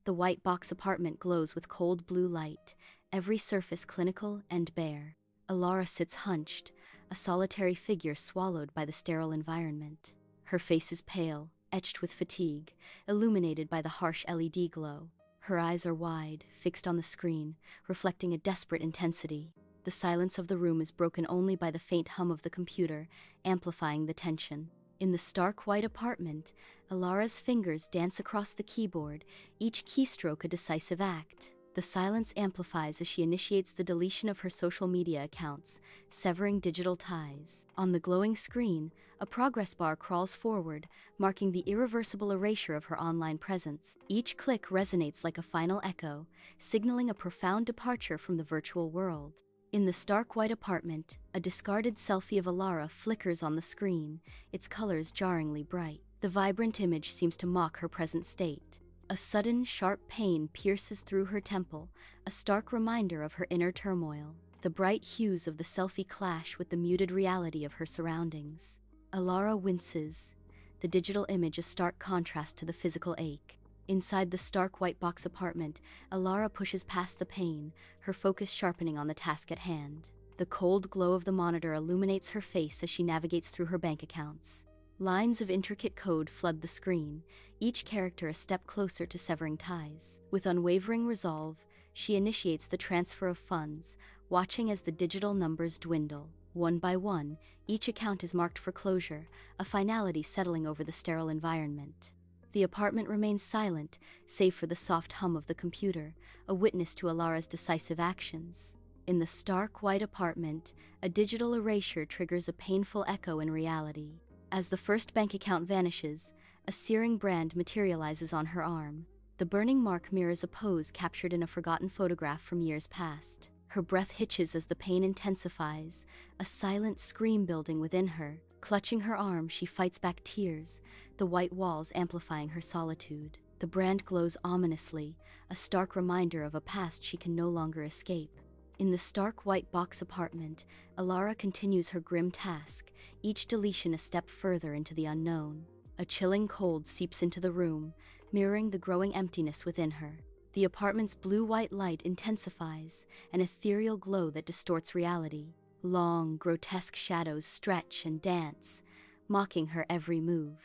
The white box apartment glows with cold blue light, every surface clinical and bare. Alara sits hunched, a solitary figure swallowed by the sterile environment. Her face is pale, etched with fatigue, illuminated by the harsh LED glow. Her eyes are wide, fixed on the screen, reflecting a desperate intensity. The silence of the room is broken only by the faint hum of the computer, amplifying the tension. In the stark white apartment, Alara's fingers dance across the keyboard, each keystroke a decisive act. The silence amplifies as she initiates the deletion of her social media accounts, severing digital ties. On the glowing screen, a progress bar crawls forward, marking the irreversible erasure of her online presence. Each click resonates like a final echo, signaling a profound departure from the virtual world. In the stark white apartment, a discarded selfie of Alara flickers on the screen, its colors jarringly bright. The vibrant image seems to mock her present state. A sudden, sharp pain pierces through her temple, a stark reminder of her inner turmoil. The bright hues of the selfie clash with the muted reality of her surroundings. Alara winces, the digital image a stark contrast to the physical ache. Inside the stark white box apartment, Alara pushes past the pain, her focus sharpening on the task at hand. The cold glow of the monitor illuminates her face as she navigates through her bank accounts. Lines of intricate code flood the screen, each character a step closer to severing ties. With unwavering resolve, she initiates the transfer of funds, watching as the digital numbers dwindle. One by one, each account is marked for closure, a finality settling over the sterile environment. The apartment remains silent, save for the soft hum of the computer, a witness to Alara's decisive actions. In the stark white apartment, a digital erasure triggers a painful echo in reality. As the first bank account vanishes, a searing brand materializes on her arm. The burning mark mirrors a pose captured in a forgotten photograph from years past. Her breath hitches as the pain intensifies, a silent scream building within her. Clutching her arm, she fights back tears, the white walls amplifying her solitude. The brand glows ominously, a stark reminder of a past she can no longer escape. In the stark white box apartment, Alara continues her grim task, each deletion a step further into the unknown. A chilling cold seeps into the room, mirroring the growing emptiness within her. The apartment's blue-white light intensifies, an ethereal glow that distorts reality. Long, grotesque shadows stretch and dance, mocking her every move.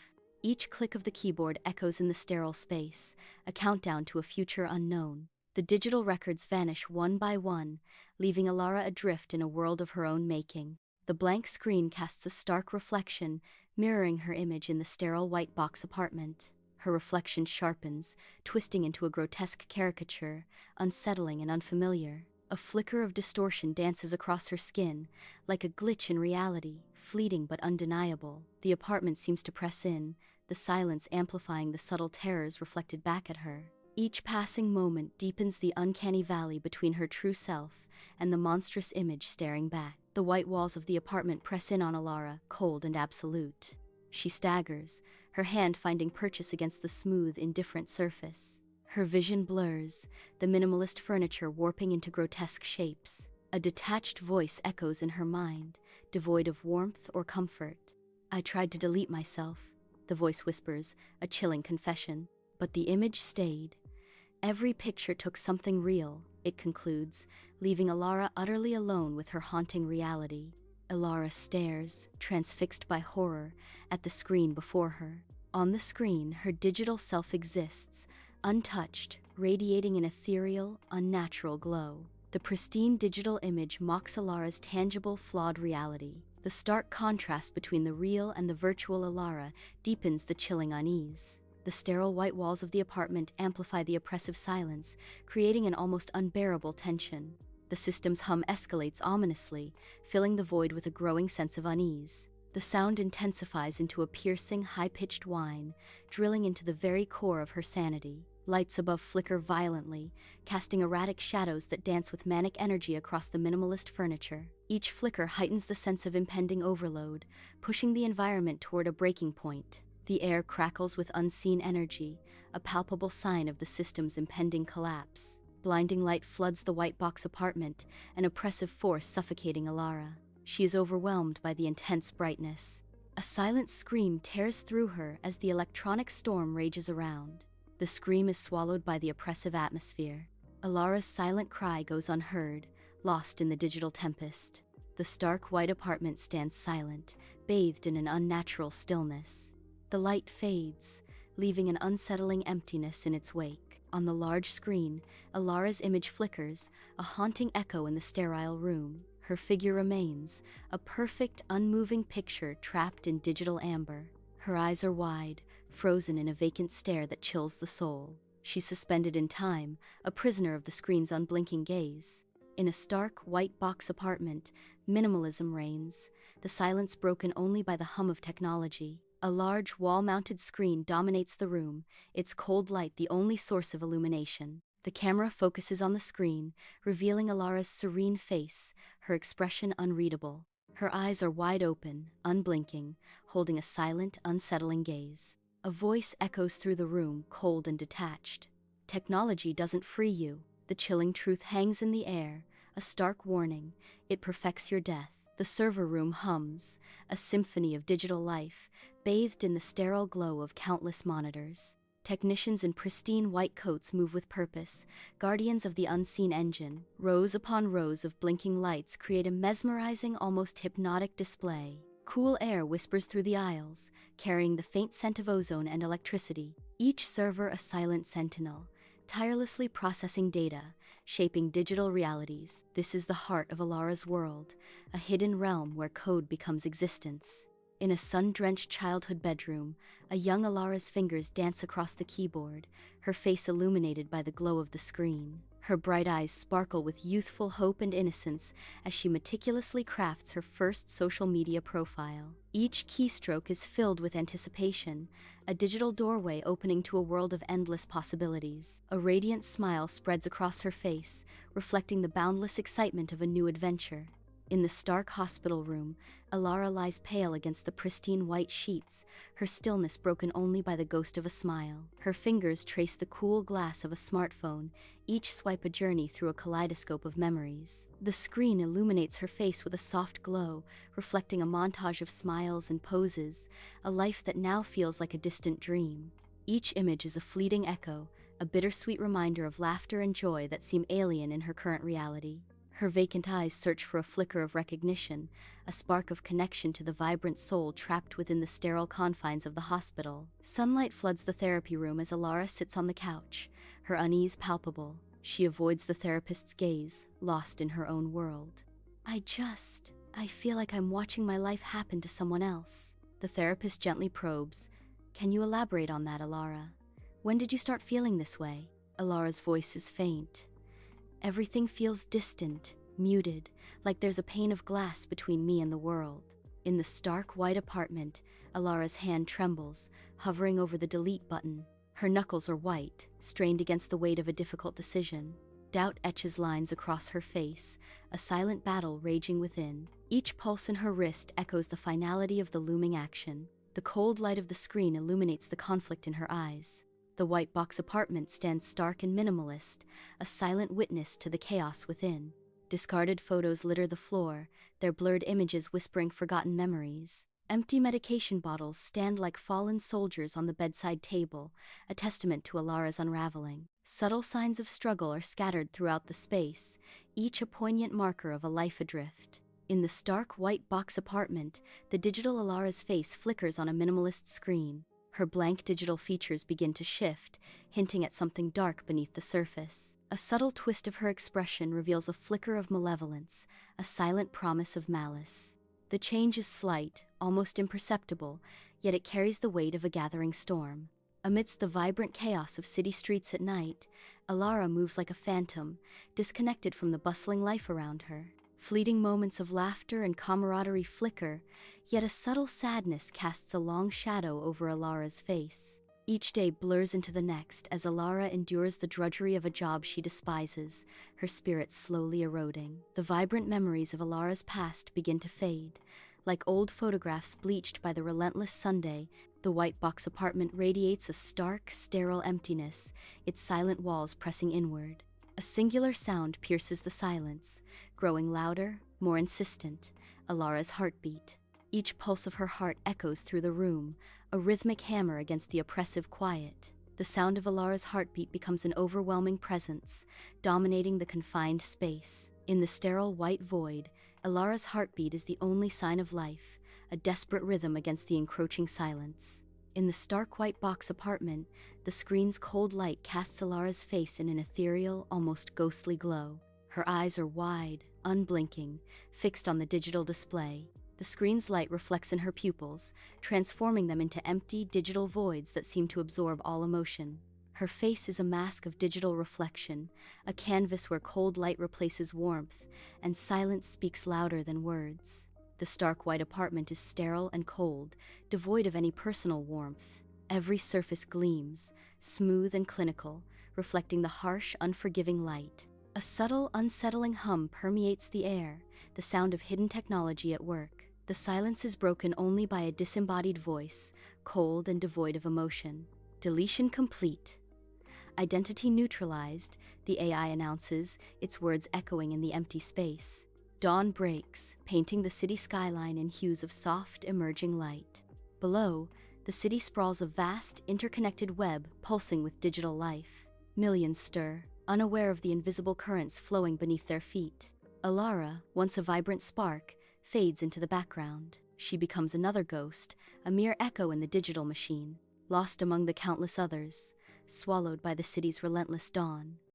Each click of the keyboard echoes in the sterile space, a countdown to a future unknown. The digital records vanish one by one, leaving Alara adrift in a world of her own making. The blank screen casts a stark reflection, mirroring her image in the sterile white box apartment. Her reflection sharpens, twisting into a grotesque caricature, unsettling and unfamiliar. A flicker of distortion dances across her skin, like a glitch in reality, fleeting but undeniable. The apartment seems to press in, the silence amplifying the subtle terrors reflected back at her. Each passing moment deepens the uncanny valley between her true self and the monstrous image staring back. The white walls of the apartment press in on Alara, cold and absolute. She staggers, her hand finding purchase against the smooth, indifferent surface. Her vision blurs, the minimalist furniture warping into grotesque shapes. A detached voice echoes in her mind, devoid of warmth or comfort. "I tried to delete myself," the voice whispers, a chilling confession. But the image stayed. "Every picture took something real," it concludes, leaving Alara utterly alone with her haunting reality. Alara stares, transfixed by horror, at the screen before her. On the screen, her digital self exists, untouched, radiating an ethereal, unnatural glow. The pristine digital image mocks Alara's tangible, flawed reality. The stark contrast between the real and the virtual Alara deepens the chilling unease. The sterile white walls of the apartment amplify the oppressive silence, creating an almost unbearable tension. The system's hum escalates ominously, filling the void with a growing sense of unease. The sound intensifies into a piercing, high-pitched whine, drilling into the very core of her sanity. Lights above flicker violently, casting erratic shadows that dance with manic energy across the minimalist furniture. Each flicker heightens the sense of impending overload, pushing the environment toward a breaking point. The air crackles with unseen energy, a palpable sign of the system's impending collapse. Blinding light floods the white box apartment, an oppressive force suffocating Alara. She is overwhelmed by the intense brightness. A silent scream tears through her as the electronic storm rages around. The scream is swallowed by the oppressive atmosphere. Alara's silent cry goes unheard, lost in the digital tempest. The stark white apartment stands silent, bathed in an unnatural stillness. The light fades, leaving an unsettling emptiness in its wake. On the large screen, Alara's image flickers, a haunting echo in the sterile room. Her figure remains, a perfect, unmoving picture trapped in digital amber. Her eyes are wide, frozen in a vacant stare that chills the soul. She's suspended in time, a prisoner of the screen's unblinking gaze. In a stark, white box apartment, minimalism reigns, the silence broken only by the hum of technology. A large, wall-mounted screen dominates the room, its cold light the only source of illumination. The camera focuses on the screen, revealing Alara's serene face, her expression unreadable. Her eyes are wide open, unblinking, holding a silent, unsettling gaze. A voice echoes through the room, cold and detached. Technology doesn't free you. The chilling truth hangs in the air, a stark warning. It perfects your death. The server room hums, a symphony of digital life, bathed in the sterile glow of countless monitors. Technicians in pristine white coats move with purpose, guardians of the unseen engine. Rows upon rows of blinking lights create a mesmerizing, almost hypnotic display. Cool air whispers through the aisles, carrying the faint scent of ozone and electricity. Each server a silent sentinel, tirelessly processing data, shaping digital realities. This is the heart of Alara's world, a hidden realm where code becomes existence. In a sun-drenched childhood bedroom, a young Alara's fingers dance across the keyboard, her face illuminated by the glow of the screen. Her bright eyes sparkle with youthful hope and innocence as she meticulously crafts her first social media profile. Each keystroke is filled with anticipation, a digital doorway opening to a world of endless possibilities. A radiant smile spreads across her face, reflecting the boundless excitement of a new adventure. In the stark hospital room, Alara lies pale against the pristine white sheets, her stillness broken only by the ghost of a smile. Her fingers trace the cool glass of a smartphone, each swipe a journey through a kaleidoscope of memories. The screen illuminates her face with a soft glow, reflecting a montage of smiles and poses, a life that now feels like a distant dream. Each image is a fleeting echo, a bittersweet reminder of laughter and joy that seem alien in her current reality. Her vacant eyes search for a flicker of recognition, a spark of connection to the vibrant soul trapped within the sterile confines of the hospital. Sunlight floods the therapy room as Alara sits on the couch, her unease palpable. She avoids the therapist's gaze, lost in her own world. I feel like I'm watching my life happen to someone else. The therapist gently probes. Can you elaborate on that, Alara? When did you start feeling this way? Alara's voice is faint. Everything feels distant, muted, like there's a pane of glass between me and the world. In the stark white apartment, Alara's hand trembles, hovering over the delete button. Her knuckles are white, strained against the weight of a difficult decision. Doubt etches lines across her face, a silent battle raging within. Each pulse in her wrist echoes the finality of the looming action. The cold light of the screen illuminates the conflict in her eyes. The white box apartment stands stark and minimalist, a silent witness to the chaos within. Discarded photos litter the floor, their blurred images whispering forgotten memories. Empty medication bottles stand like fallen soldiers on the bedside table, a testament to Alara's unraveling. Subtle signs of struggle are scattered throughout the space, each a poignant marker of a life adrift. In the stark white box apartment, the digital Alara's face flickers on a minimalist screen. Her blank digital features begin to shift, hinting at something dark beneath the surface. A subtle twist of her expression reveals a flicker of malevolence, a silent promise of malice. The change is slight, almost imperceptible, yet it carries the weight of a gathering storm. Amidst the vibrant chaos of city streets at night, Alara moves like a phantom, disconnected from the bustling life around her. Fleeting moments of laughter and camaraderie flicker, yet a subtle sadness casts a long shadow over Alara's face. Each day blurs into the next as Alara endures the drudgery of a job she despises, her spirit slowly eroding. The vibrant memories of Alara's past begin to fade. Like old photographs bleached by the relentless Sunday, the white box apartment radiates a stark, sterile emptiness, its silent walls pressing inward. A singular sound pierces the silence, growing louder, more insistent, Alara's heartbeat. Each pulse of her heart echoes through the room, a rhythmic hammer against the oppressive quiet. The The sound of Alara's heartbeat becomes an overwhelming presence, dominating the confined space. In the sterile white void, Alara's heartbeat is the only sign of life, a desperate rhythm against the encroaching silence. In the stark white box apartment, the screen's cold light casts Alara's face in an ethereal, almost ghostly glow. Her eyes are wide, unblinking, fixed on the digital display. The screen's light reflects in her pupils, transforming them into empty, digital voids that seem to absorb all emotion. Her face is a mask of digital reflection, a canvas where cold light replaces warmth, and silence speaks louder than words. The stark white apartment is sterile and cold, devoid of any personal warmth. Every surface gleams, smooth and clinical, reflecting the harsh, unforgiving light. A subtle, unsettling hum permeates the air, the sound of hidden technology at work. The silence is broken only by a disembodied voice, cold and devoid of emotion. Deletion complete. Identity neutralized, the AI announces, its words echoing in the empty space. Dawn breaks, painting the city skyline in hues of soft, emerging light. Below, the city sprawls a vast, interconnected web pulsing with digital life. Millions stir, unaware of the invisible currents flowing beneath their feet. Alara, once a vibrant spark, fades into the background. She becomes another ghost, a mere echo in the digital machine, lost among the countless others, swallowed by the city's relentless dawn.